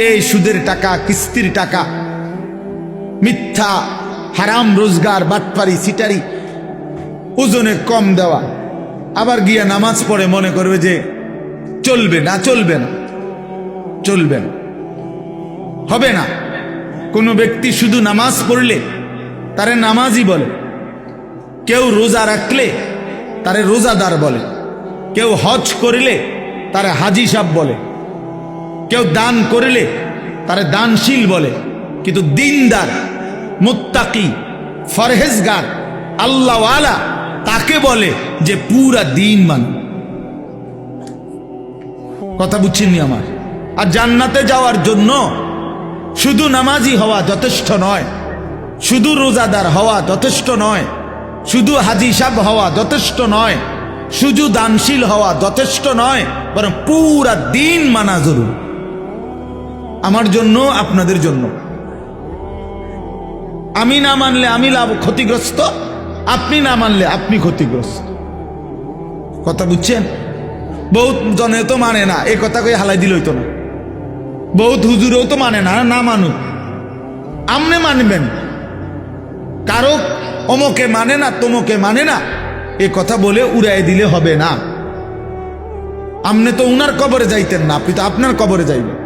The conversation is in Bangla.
এই সুদের টাকা, কিস্তির টাকা, মিথ্যা হারাম রোজগার, বাটপারি, সিটারি, ওজনে কম দেওয়া, আবার গিয়া নামাজ পড়ে মনে করবে যে চলবে না, চলবে না, চলবে না, হবে না। কোনো ব্যক্তি শুধু নামাজ পড়লে তারে নামাজি বলে, কেউ রোজা রাখলে তারে রোজাদার বলে, কেউ হজ করিলে তারে হাজি সাহেব বলে, কেউ দান করিলে তারে দানশীল বলে। কিন্তু দিনদার, মুত্তাকি, ফরহেজগার, আল্লাহওয়ালা তাকে বলে যে পুরা দিন মানে। কথা বুঝছেননি আমার? আর জান্নাতে যাওয়ার জন্য শুধু নামাজি হওয়া যথেষ্ট নয়, শুধু রোজাদার হওয়া যথেষ্ট নয়, শুধু হাজি সাহেব হওয়া যথেষ্ট নয়, শুধু দানশীল হওয়া যথেষ্ট নয়, বরং পুরা দিন মানা জরুরি। আমার জন্য, আপনাদের জন্য। আমি না মানলে আমি লাভ ক্ষতিগ্রস্ত, আপনি না মানলে আপনি ক্ষতিগ্রস্ত। কথা বুঝছেন? বহুত জনে তো মানে না, এই কথা কই হালাই দিল হইতো না। বহুত হুজুরেও তো মানে না, না মানুক। আমনে মানবেন, কারো অমকে মানে না, তমকে মানে না, এ কথা বলে উড়াই দিলে হবে না। আমনে তো উনার কবরে যাইতেন না, আপনি তো আপনার কবরে যাইবেন।